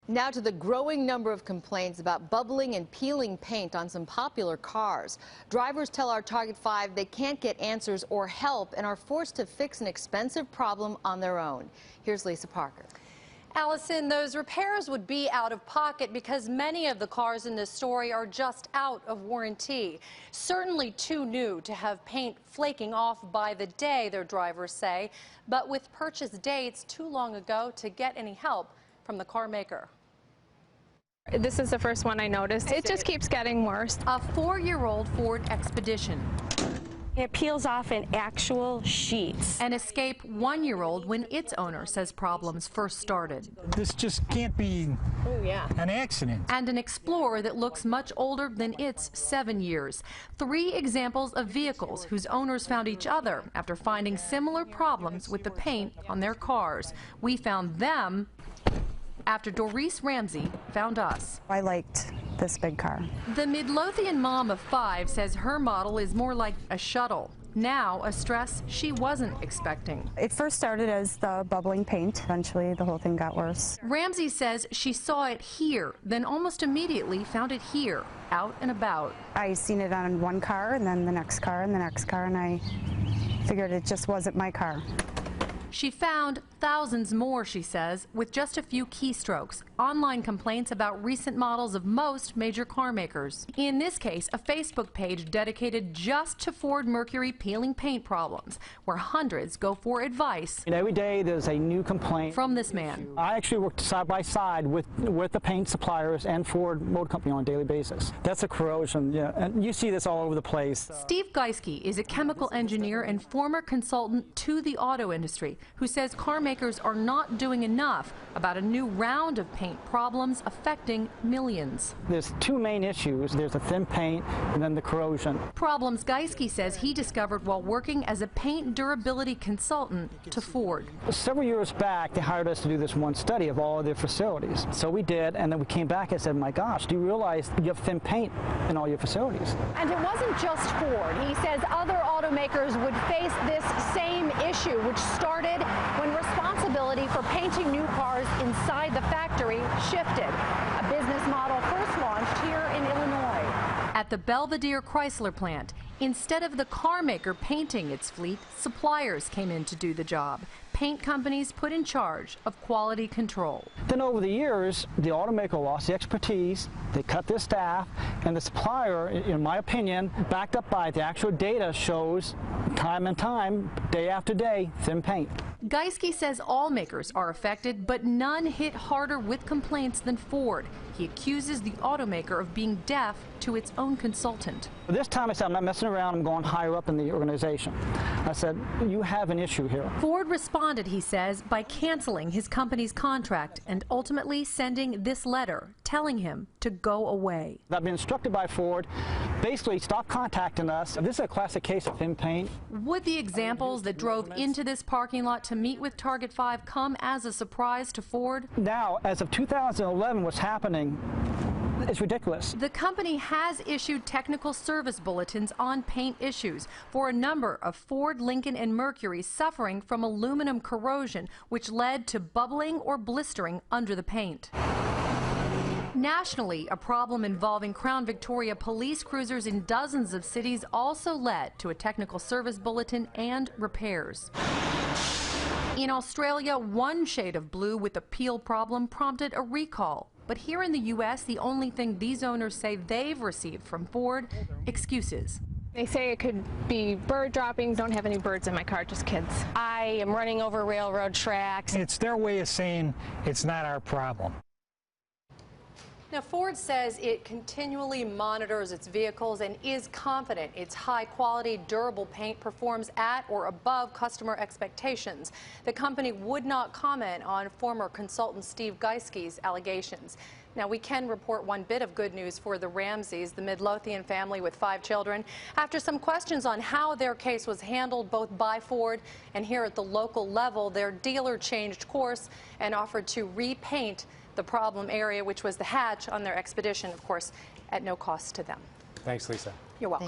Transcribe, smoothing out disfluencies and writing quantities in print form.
Now to the growing number of complaints about bubbling and peeling paint on some popular cars. Drivers tell our Target 5 they can't get answers or help and are forced to fix an expensive problem on their own. Here's Lisa Parker. Allison, those repairs would be out of pocket because many of the cars in this story are just out of warranty. Certainly too new to have paint flaking off by the day, their drivers say, but with purchase dates too long ago to get any help from the car maker. This is the first one I noticed. It just keeps getting worse. A 4-year-old Ford Expedition. It peels off in actual sheets. An Escape 1-year-old when its owner says problems first started. This just can't be an accident. And an Explorer that looks much older than its 7 years. 3 examples of vehicles whose owners found each other after finding similar problems with the paint on their cars. We found them after Doris Ramsey found us. I liked this big car. The Midlothian mom of 5 says her model is more like a shuttle. Now a stress she wasn't expecting. It first started as the bubbling paint. Eventually the whole thing got worse. Ramsey says she saw it here, then almost immediately found it here, out and about. I seen it on one car and then the next car and the next car, and I figured it just wasn't my car. She found thousands more, she says, with just a few keystrokes. Online complaints about recent models of most major car makers. In this case, a Facebook page dedicated just to Ford Mercury peeling paint problems, where hundreds go for advice. And every day there's a new complaint from this man. I actually worked side by side with the paint suppliers and Ford Motor Company on a daily basis. That's a corrosion, yeah, and you see this all over the place. Steve Geiske is a chemical engineer and former consultant to the auto industry, who says car makers are not doing enough about a new round of paint problems affecting millions. There's 2 main issues. There's the thin paint and then the corrosion. Problems Geiske says he discovered while working as a paint durability consultant to Ford. Several years back, they hired us to do this one study of all of their facilities. So we did, and then we came back and said, my gosh, do you realize you have thin paint in all your facilities? And it wasn't just Ford. He says other automakers would face this same issue, which started when responsibility for painting new cars inside the factory shifted. A business model first launched here in Illinois. At the Belvedere Chrysler plant, instead of the car maker painting its fleet, suppliers came in to do the job. Paint companies put in charge of quality control. Then over the years, the automaker lost the expertise, they cut their staff, and the supplier, in my opinion, backed up by the actual data, shows time and time, day after day, thin paint. Geiske says all makers are affected, but none hit harder with complaints than Ford. He accuses the automaker of being deaf to its own consultant. This time I said, I'm not messing around, I'm going higher up in the organization. I said, you have an issue here. Ford responded, he says, by canceling his company's contract and ultimately sending this letter telling him to go away. I've been instructed by Ford, basically stop contacting us. This is a classic case of thin paint. Would the examples that drove into this parking lot to meet with Target 5 come as a surprise to Ford? Now, as of 2011, what's happening is ridiculous. The company has issued technical service bulletins on paint issues for a number of Ford, Lincoln, and Mercury suffering from aluminum corrosion, which led to bubbling or blistering under the paint. Nationally, a problem involving Crown Victoria police cruisers in dozens of cities also led to a technical service bulletin and repairs. In Australia, one shade of blue with a peel problem prompted a recall. But here in the U.S., the only thing these owners say they've received from Ford, excuses. They say it could be bird droppings. Don't have any birds in my car, just kids. I am running over railroad tracks. It's their way of saying it's not our problem. Now, Ford says it continually monitors its vehicles and is confident its high-quality, durable paint performs at or above customer expectations. The company would not comment on former consultant Steve Geiske's allegations. Now, we can report one bit of good news for the Ramseys, the Midlothian family with 5 children. After some questions on how their case was handled both by Ford and here at the local level, their dealer changed course and offered to repaint the problem area, which was the hatch on their Expedition, of course, at no cost to them. Thanks, Lisa. You're welcome.